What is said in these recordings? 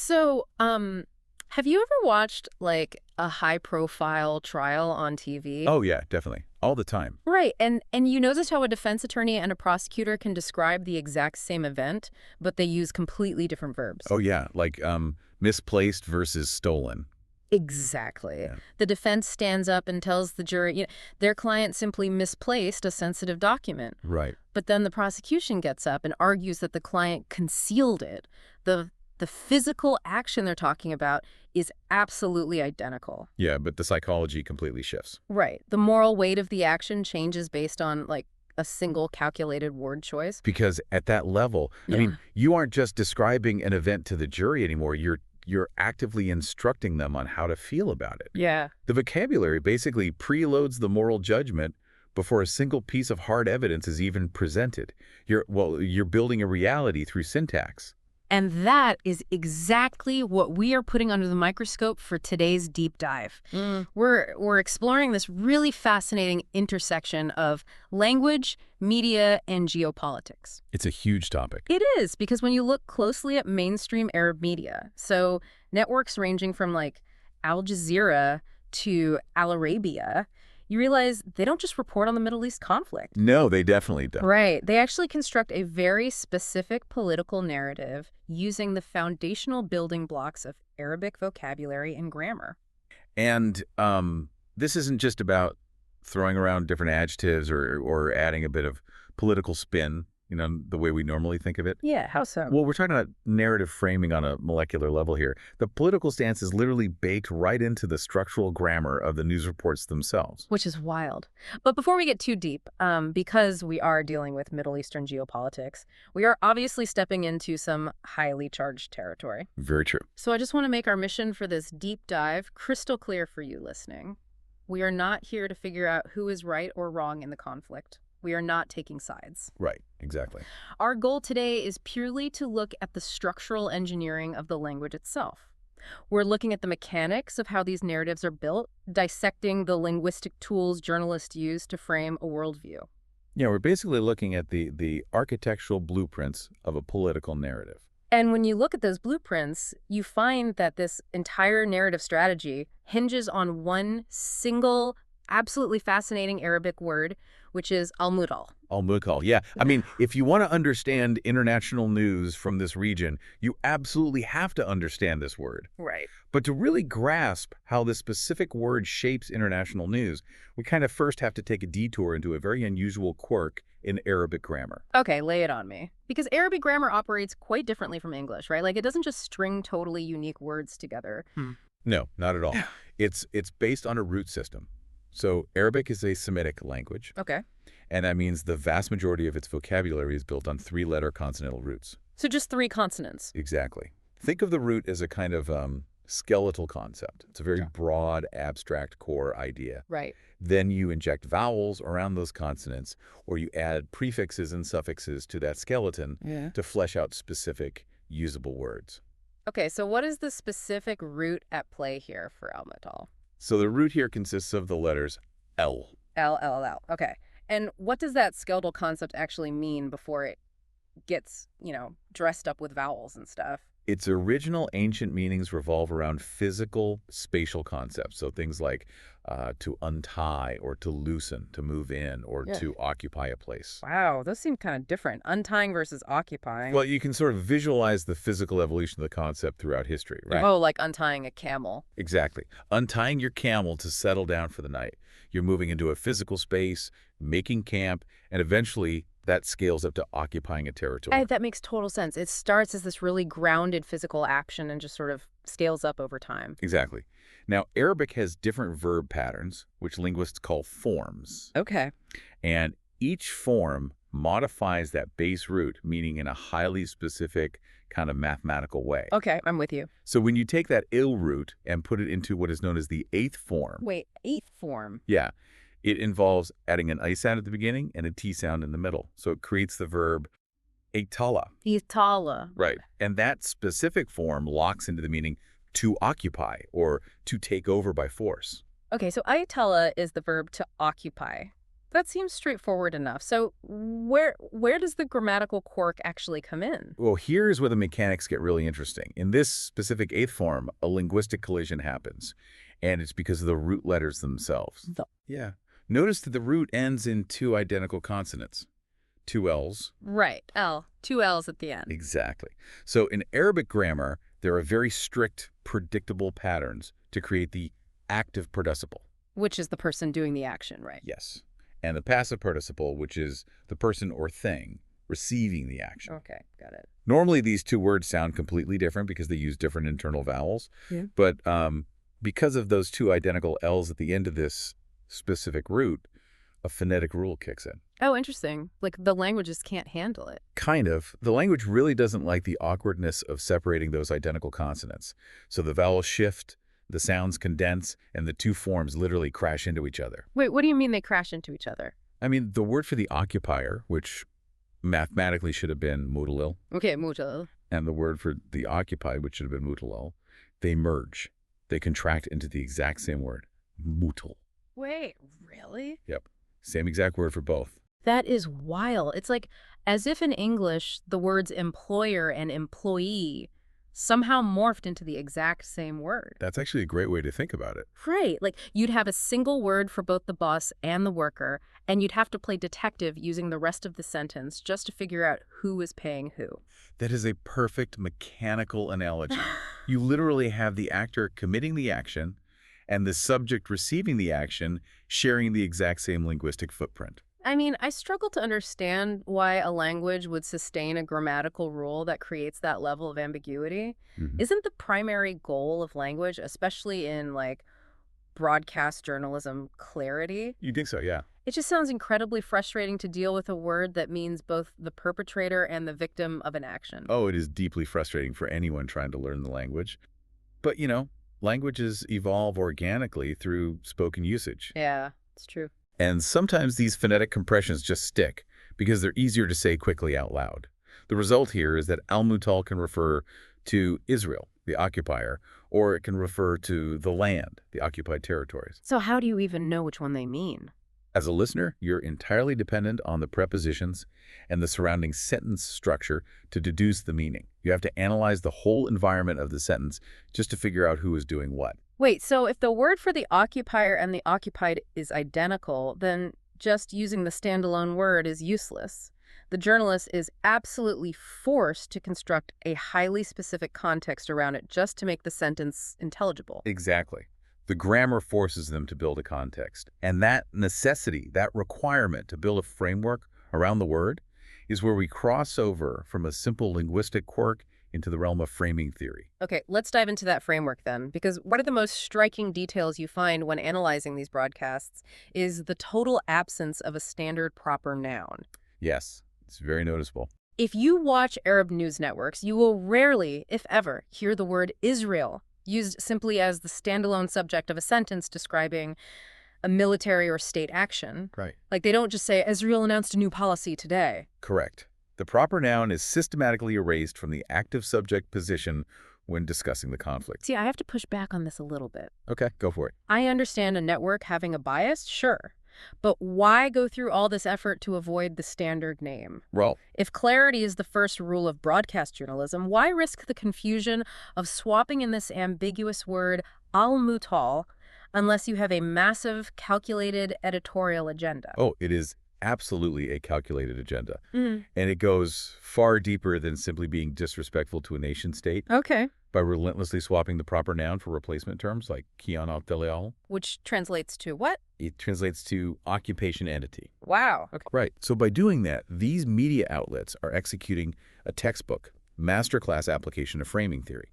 So, have you ever watched like a high-profile trial on TV? Oh, yeah, definitely. All the time. Right, and you notice how a defense attorney and a prosecutor can describe the exact same event, but they use completely different verbs. Oh, yeah, like misplaced versus stolen. Exactly. Yeah. The defense stands up and tells the jury, their client simply misplaced a sensitive document. Right. But then the prosecution gets up and argues that the client concealed it. The physical action they're talking about is absolutely identical. Yeah, but the psychology completely shifts. Right. The moral weight of the action changes based on, like, a single calculated word choice. Because at that level, I Yeah. mean, you aren't just describing an event to the jury anymore. You're actively instructing them on how to feel about it. Yeah. The vocabulary basically preloads the moral judgment before a single piece of hard evidence is even presented. You're building a reality through syntax. And that is exactly what we are putting under the microscope for today's deep dive. We're exploring this really fascinating intersection of language, media, and geopolitics. It's a huge topic. It is, because when you look closely at mainstream Arab media, so networks ranging from like Al Jazeera to al-Arabiya, you realize they don't just report on the Middle East conflict. No, they definitely don't. Right. They actually construct a very specific political narrative using the foundational building blocks of Arabic vocabulary and grammar. And this isn't just about throwing around different adjectives or adding a bit of political spin, the way we normally think of it. Yeah, how so? Well, we're talking about narrative framing on a molecular level here. The political stance is literally baked right into the structural grammar of the news reports themselves. Which is wild. But before we get too deep, because we are dealing with Middle Eastern geopolitics, we are obviously stepping into some highly charged territory. Very true. So I just want to make our mission for this deep dive crystal clear for you listening. We are not here to figure out who is right or wrong in the conflict. We are not taking sides. Right, exactly. Our goal today is purely to look at the structural engineering of the language itself. We're looking at the mechanics of how these narratives are built, dissecting the linguistic tools journalists use to frame a worldview. Yeah, we're basically looking at the architectural blueprints of a political narrative. And when you look at those blueprints, you find that this entire narrative strategy hinges on one single, absolutely fascinating Arabic word, which is al-Muhtall. Al-Muhtall, yeah. I mean, if you want to understand international news from this region, you absolutely have to understand this word. Right. But to really grasp how this specific word shapes international news, we kind of first have to take a detour into a very unusual quirk in Arabic grammar. Okay, lay it on me. Because Arabic grammar operates quite differently from English, right? Like, it doesn't just string totally unique words together. No, not at all. It's based on a root system. So Arabic is a Semitic language. Okay. And that means the vast majority of its vocabulary is built on three-letter consonantal roots. So just three consonants. Exactly. Think of the root as a kind of skeletal concept. It's a very broad, abstract core idea. Right. Then you inject vowels around those consonants, or you add prefixes and suffixes to that skeleton to flesh out specific usable words. Okay, so what is the specific root at play here for al-Muhtall? So the root here consists of the letters L. L. Okay. And what does that skeletal concept actually mean before it gets, dressed up with vowels and stuff? Its original ancient meanings revolve around physical, spatial concepts. So things like to untie or to loosen, to move in, or to occupy a place. Wow, those seem kind of different. Untying versus occupying. Well, you can sort of visualize the physical evolution of the concept throughout history, right? Oh, like untying a camel. Exactly. Untying your camel to settle down for the night. You're moving into a physical space, making camp, and eventually that scales up to occupying a territory. That makes total sense. It starts as this really grounded physical action and just sort of scales up over time. Exactly. Now, Arabic has different verb patterns, which linguists call forms. Okay. And each form modifies that base root, meaning in a highly specific kind of mathematical way. Okay, I'm with you. So when you take that ill root and put it into what is known as the eighth form. Wait, eighth form? Yeah. It involves adding an I sound at the beginning and a T sound in the middle. So it creates the verb Ihtilal. Ihtilal. Right. And that specific form locks into the meaning to occupy or to take over by force. Okay, so Ihtilal is the verb to occupy. That seems straightforward enough. So where does the grammatical quirk actually come in? Well, here's where the mechanics get really interesting. In this specific eighth form, a linguistic collision happens, and it's because of the root letters themselves. Yeah. Notice that the root ends in two identical consonants. Two L's. Right, L. Two L's at the end. Exactly. So in Arabic grammar, there are very strict, predictable patterns to create the active participle. Which is the person doing the action, right? Yes. And the passive participle, which is the person or thing receiving the action. Okay, got it. Normally, these two words sound completely different because they use different internal vowels. Yeah. But because of those two identical L's at the end of this specific root, a phonetic rule kicks in. Oh, interesting. Like the languages can't handle it. Kind of. The language really doesn't like the awkwardness of separating those identical consonants. So the vowels shift, the sounds condense, and the two forms literally crash into each other. Wait, what do you mean they crash into each other? I mean, the word for the occupier, which mathematically should have been mutalil, Okay, mutal. and the word for the occupied, which should have been mutalal, they merge. They contract into the exact same word, mutal. Wait, really? Yep. Same exact word for both. That is wild. It's like as if in English, the words employer and employee somehow morphed into the exact same word. That's actually a great way to think about it. Right. Like you'd have a single word for both the boss and the worker, and you'd have to play detective using the rest of the sentence just to figure out who is paying who. That is a perfect mechanical analogy. You literally have the actor committing the action and the subject receiving the action sharing the exact same linguistic footprint. I mean, I struggle to understand why a language would sustain a grammatical rule that creates that level of ambiguity. Isn't the primary goal of language, especially in like broadcast journalism, clarity? You think so, yeah. It just sounds incredibly frustrating to deal with a word that means both the perpetrator and the victim of an action. Oh, it is deeply frustrating for anyone trying to learn the language. But, languages evolve organically through spoken usage. Yeah, it's true. And sometimes these phonetic compressions just stick because they're easier to say quickly out loud. The result here is that al-Muhtall can refer to Israel, the occupier, or it can refer to the land, the occupied territories. So how do you even know which one they mean? As a listener, you're entirely dependent on the prepositions and the surrounding sentence structure to deduce the meaning. You have to analyze the whole environment of the sentence just to figure out who is doing what. Wait, so if the word for the occupier and the occupied is identical, then just using the standalone word is useless. The journalist is absolutely forced to construct a highly specific context around it just to make the sentence intelligible. Exactly. The grammar forces them to build a context. And that necessity, that requirement to build a framework around the word is where we cross over from a simple linguistic quirk into the realm of framing theory. Okay, let's dive into that framework then, because one of the most striking details you find when analyzing these broadcasts is the total absence of a standard proper noun. Yes, it's very noticeable. If you watch Arab news networks, you will rarely, if ever, hear the word Israel used simply as the standalone subject of a sentence describing a military or state action. Right. Like they don't just say, Israel announced a new policy today. Correct. The proper noun is systematically erased from the active subject position when discussing the conflict. See, I have to push back on this a little bit. Okay, go for it. I understand a network having a bias, sure. But why go through all this effort to avoid the standard name? Well, If clarity is the first rule of broadcast journalism, why risk the confusion of swapping in this ambiguous word al-Muhtall unless you have a massive, calculated editorial agenda? oh, it is absolutely a calculated agenda. And it goes far deeper than simply being disrespectful to a nation state Okay. by relentlessly swapping the proper noun for replacement terms like Qiyan al-Dalal. Which translates to what? It translates to occupation entity. Wow. Okay. Right. So by doing that, these media outlets are executing a textbook, masterclass application of framing theory.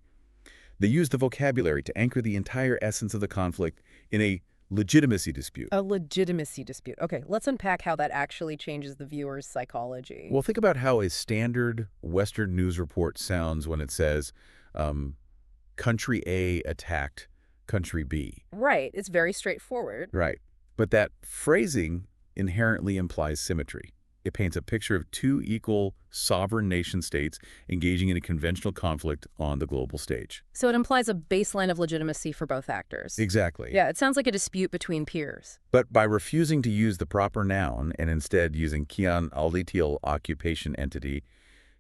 They use the vocabulary to anchor the entire essence of the conflict in a legitimacy dispute. A legitimacy dispute. Okay, let's unpack how that actually changes the viewer's psychology. Well, think about how a standard Western news report sounds when it says, country A attacked country B. Right, it's very straightforward. Right. But that phrasing inherently implies symmetry. It paints a picture of two equal sovereign nation-states engaging in a conventional conflict on the global stage. So it implies a baseline of legitimacy for both actors. Exactly. Yeah, it sounds like a dispute between peers. But by refusing to use the proper noun and instead using Qiyan al-Ihtilal occupation entity,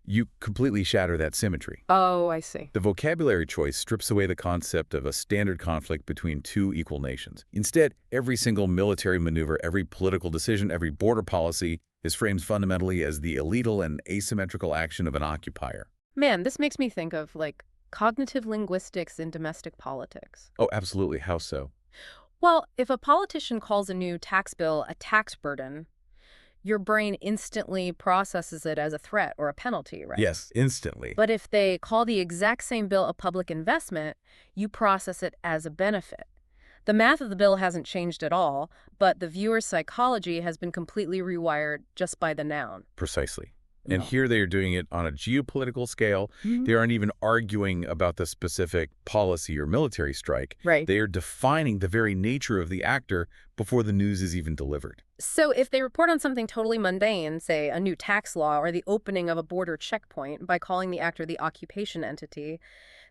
you completely shatter that symmetry. Oh, I see. The vocabulary choice strips away the concept of a standard conflict between two equal nations. Instead, every single military maneuver, every political decision, every border policy is framed fundamentally as the illegal and asymmetrical action of an occupier. Man, this makes me think of, like, cognitive linguistics in domestic politics. Oh, absolutely. How so? Well, if a politician calls a new tax bill a tax burden, your brain instantly processes it as a threat or a penalty, right? Yes, instantly. But if they call the exact same bill a public investment, you process it as a benefit. The math of the bill hasn't changed at all, but the viewer's psychology has been completely rewired just by the noun. Precisely. And No. here they are doing it on a geopolitical scale. They aren't even arguing about the specific policy or military strike. Right. They are defining the very nature of the actor before the news is even delivered. So if they report on something totally mundane, say a new tax law or the opening of a border checkpoint, by calling the actor the occupation entity,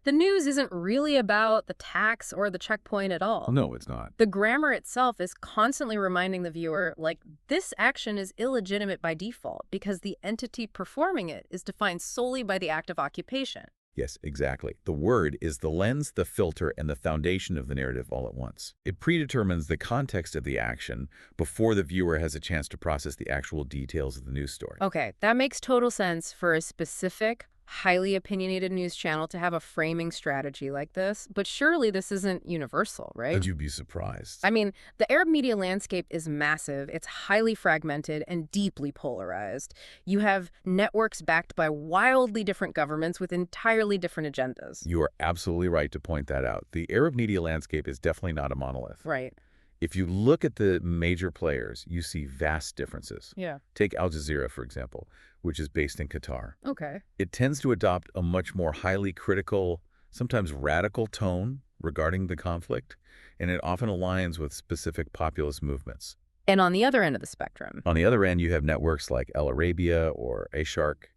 the news isn't really about the tax or the checkpoint at all. No, it's not. The grammar itself is constantly reminding the viewer, like, this action is illegitimate by default because the entity performing it is defined solely by the act of occupation. Yes, exactly. The word is the lens, the filter, and the foundation of the narrative all at once. It predetermines the context of the action before the viewer has a chance to process the actual details of the news story. Okay, that makes total sense for a specific, highly opinionated news channel to have a framing strategy like this, but surely this isn't universal, right? Would you be surprised? I mean, the Arab media landscape is massive, it's highly fragmented and deeply polarized. You have networks backed by wildly different governments with entirely different agendas. You are absolutely right to point that out. The Arab media landscape is definitely not a monolith. Right. If you look at the major players, you see vast differences. Yeah. Take Al Jazeera, for example, which is based in Qatar. Okay. It tends to adopt a much more highly critical, sometimes radical tone regarding the conflict, and it often aligns with specific populist movements. And on the other end of the spectrum. On the other end, you have networks like Arabiya or Asharq.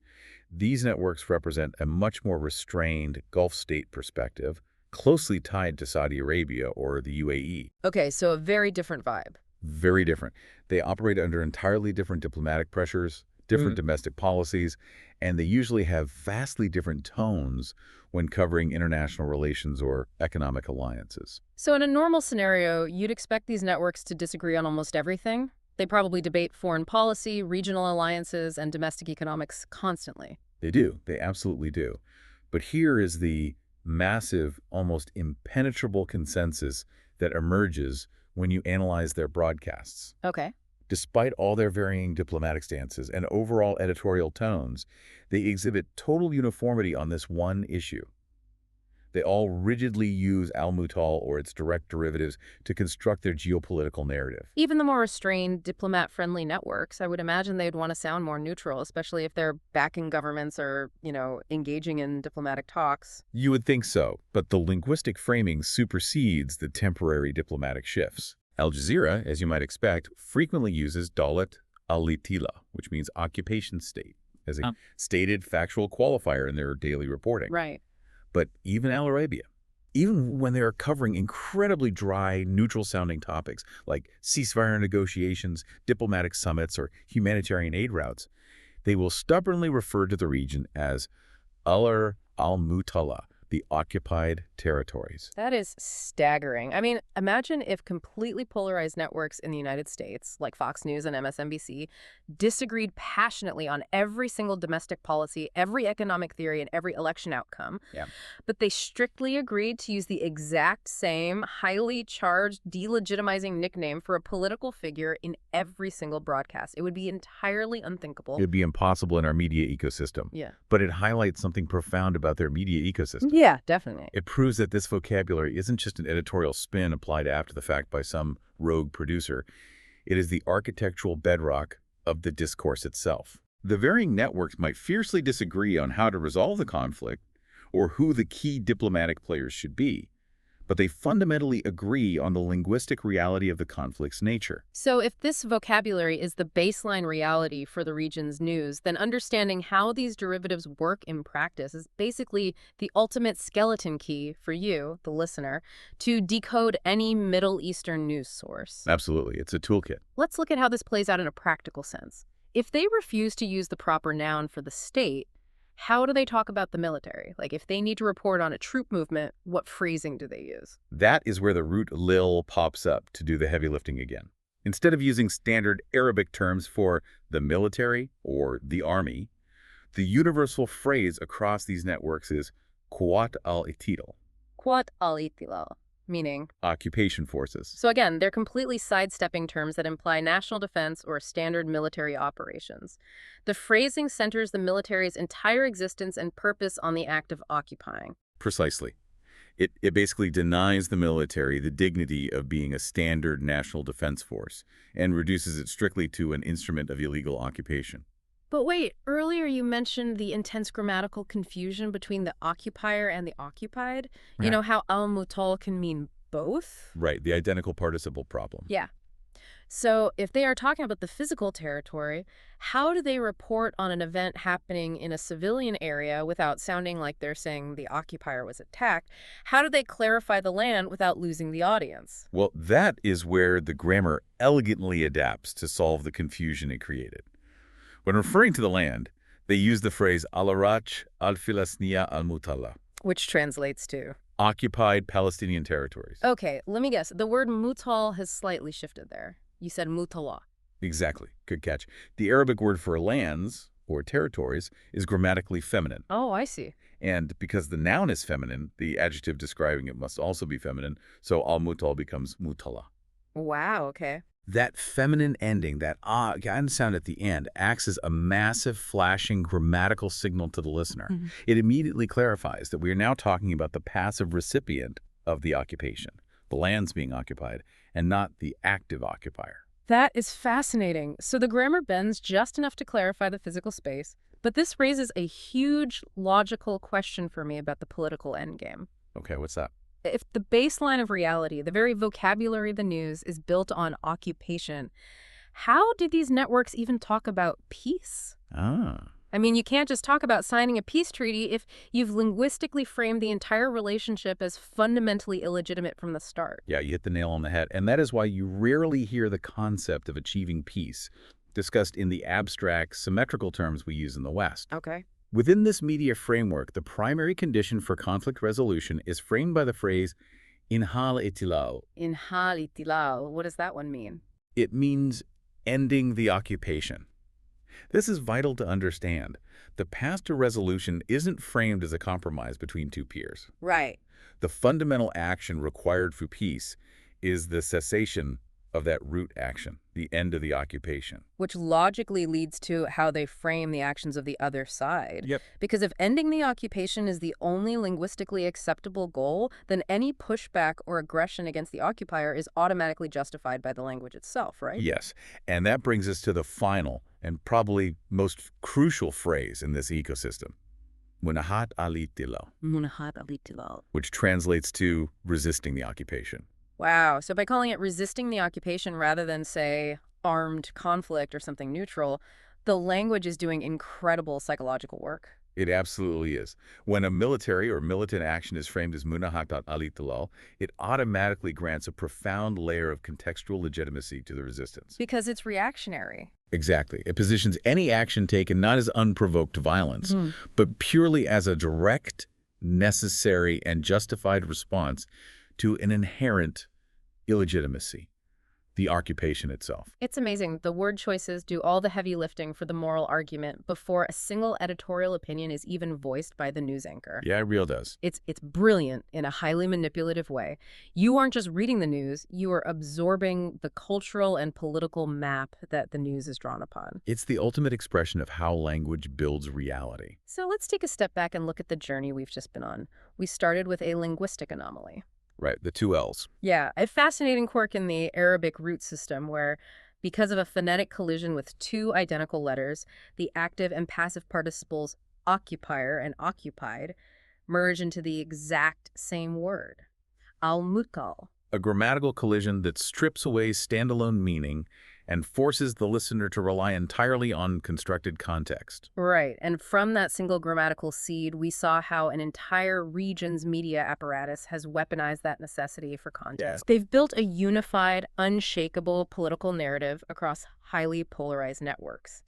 These networks represent a much more restrained Gulf state perspective, closely tied to Saudi Arabia or the UAE. Okay, so a very different vibe. Very different. They operate under entirely different diplomatic pressures, different domestic policies, and they usually have vastly different tones when covering international relations or economic alliances. So in a normal scenario, you'd expect these networks to disagree on almost everything. They probably debate foreign policy, regional alliances, and domestic economics constantly. They do. They absolutely do. But here is the massive, almost impenetrable consensus that emerges when you analyze their broadcasts. Okay. Despite all their varying diplomatic stances and overall editorial tones, they exhibit total uniformity on this one issue. They all rigidly use al-Muhtall or its direct derivatives to construct their geopolitical narrative. Even the more restrained, diplomat-friendly networks, I would imagine they'd want to sound more neutral, especially if they're backing governments or, engaging in diplomatic talks. You would think so, but the linguistic framing supersedes the temporary diplomatic shifts. Al Jazeera, as you might expect, frequently uses Dalat al-Ihtilal, which means occupation state, as a stated factual qualifier in their daily reporting. Right. But even Al Arabiya, even when they are covering incredibly dry, neutral-sounding topics like ceasefire negotiations, diplomatic summits, or humanitarian aid routes, they will stubbornly refer to the region as al-Muhtall, the occupied territories. That is staggering. I mean, imagine if completely polarized networks in the United States, like Fox News and MSNBC, disagreed passionately on every single domestic policy, every economic theory, and every election outcome. Yeah. But they strictly agreed to use the exact same highly charged, delegitimizing nickname for a political figure in every single broadcast. It would be entirely unthinkable. It would be impossible in our media ecosystem. Yeah. But it highlights something profound about their media ecosystem. Yeah, definitely. It proves that this vocabulary isn't just an editorial spin applied after the fact by some rogue producer. It is the architectural bedrock of the discourse itself. The varying networks might fiercely disagree on how to resolve the conflict or who the key diplomatic players should be, but they fundamentally agree on the linguistic reality of the conflict's nature. So if this vocabulary is the baseline reality for the region's news, then understanding how these derivatives work in practice is basically the ultimate skeleton key for you, the listener, to decode any Middle Eastern news source. Absolutely. It's a toolkit. Let's look at how this plays out in a practical sense. If they refuse to use the proper noun for the state, how do they talk about the military? Like, if they need to report on a troop movement, what phrasing do they use? That is where the root lil pops up to do the heavy lifting again. Instead of using standard Arabic terms for the military or the army, the universal phrase across these networks is Quwwat al-Ihtilal. Quwwat al-Ihtilal, meaning Occupation forces. So again, they're completely sidestepping terms that imply national defense or standard military operations. The phrasing centers the military's entire existence and purpose on the act of occupying. Precisely. It basically denies the military the dignity of being a standard national defense force and reduces it strictly to an instrument of illegal occupation. But wait, earlier you mentioned the intense grammatical confusion between the occupier and the occupied. You know how al-Muhtall can mean both? Right, the identical participle problem. Yeah. So if they are talking about the physical territory, how do they report on an event happening in a civilian area without sounding like they're saying the occupier was attacked? How do they clarify the land without losing the audience? Well, that is where the grammar elegantly adapts to solve the confusion it created. When referring to the land, they use the phrase al-Arach al-Filasniya al-Muhtalla, Which translates to? occupied Palestinian territories. Okay, let me guess. The word mutal has slightly shifted there. You said mutala. Exactly. Good catch. The Arabic word for lands, or territories, is grammatically feminine. Oh, I see. And because the noun is feminine, the adjective describing it must also be feminine, so al-Muhtall becomes mutala. Wow, okay. That feminine ending, that kind sound at the end, acts as a massive flashing grammatical signal to the listener. It immediately clarifies that we are now talking about the passive recipient of the occupation, the lands being occupied, and not the active occupier. That is fascinating. So the grammar bends just enough to clarify the physical space, but this raises a huge logical question for me about the political endgame. Okay, what's that? If the baseline of reality, the very vocabulary of the news, is built on occupation, how did these networks even talk about peace? I mean, you can't just talk about signing a peace treaty if you've linguistically framed the entire relationship as fundamentally illegitimate from the start. Yeah, you hit the nail on the head. And that is why you rarely hear the concept of achieving peace discussed in the abstract, symmetrical terms we use in the West. Okay. Within this media framework, the primary condition for conflict resolution is framed by the phrase al-Ihtilal. Al-Ihtilal, what does that one mean? It means ending the occupation. This is vital to understand. The path to resolution isn't framed as a compromise between two peers. Right. The fundamental action required for peace is the cessation of that root action, the end of the occupation. Which logically leads to how they frame the actions of the other side. Yep. Because if ending the occupation is the only linguistically acceptable goal, then any pushback or aggression against the occupier is automatically justified by the language itself, right? Yes, and that brings us to the final and probably most crucial phrase in this ecosystem, Munahadat al-Ihtilal. Munahadat al-Ihtilal. Which translates to resisting the occupation. Wow. So by calling it resisting the occupation rather than, say, armed conflict or something neutral, the language is doing incredible psychological work. It absolutely is. When a military or militant action is framed as Munahadat al-Ihtilal, it automatically grants a profound layer of contextual legitimacy to the resistance. Because it's reactionary. Exactly. It positions any action taken not as unprovoked violence, but purely as a direct, necessary, and justified response to an inherent illegitimacy, the occupation itself. It's amazing. The word choices do all the heavy lifting for the moral argument before a single editorial opinion is even voiced by the news anchor. Yeah, it real does. It's brilliant in a highly manipulative way. You aren't just reading the news, you are absorbing the cultural and political map that the news is drawn upon. It's the ultimate expression of how language builds reality. So let's take a step back and look at the journey we've just been on. We started with a linguistic anomaly. Right, the two L's. Yeah, a fascinating quirk in the Arabic root system where, because of a phonetic collision with two identical letters, the active and passive participles occupier and occupied merge into the exact same word. al-Muhtall. A grammatical collision that strips away standalone meaning and forces the listener to rely entirely on constructed context. Right, and from that single grammatical seed, we saw how an entire region's media apparatus has weaponized that necessity for context. They've built a unified, unshakable political narrative across highly polarized networks.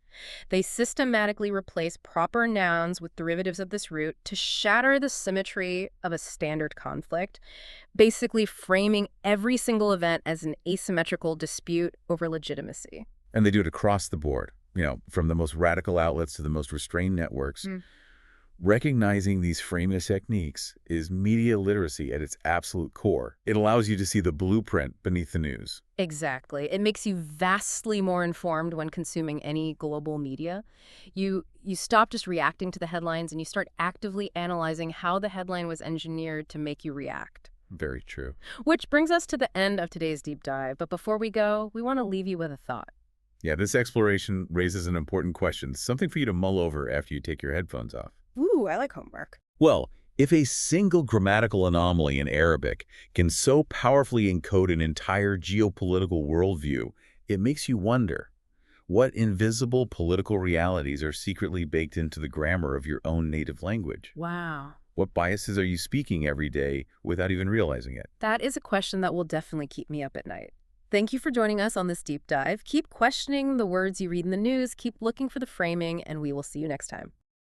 They systematically replace proper nouns with derivatives of this root to shatter the symmetry of a standard conflict, basically framing every single event as an asymmetrical dispute over legitimacy. And they do it across the board, from the most radical outlets to the most restrained networks. Recognizing these framing techniques is media literacy at its absolute core. It allows you to see the blueprint beneath the news. Exactly. It makes you vastly more informed when consuming any global media. You stop just reacting to the headlines and you start actively analyzing how the headline was engineered to make you react. Very true. Which brings us to the end of today's deep dive. But before we go, we want to leave you with a thought. Yeah, this exploration raises an important question, something for you to mull over after you take your headphones off. Ooh, I like homework. Well, if a single grammatical anomaly in Arabic can so powerfully encode an entire geopolitical worldview, it makes you wonder, what invisible political realities are secretly baked into the grammar of your own native language? Wow. What biases are you speaking every day without even realizing it? That is a question that will definitely keep me up at night. Thank you for joining us on this deep dive. Keep questioning the words you read in the news, keep looking for the framing, and we will see you next time.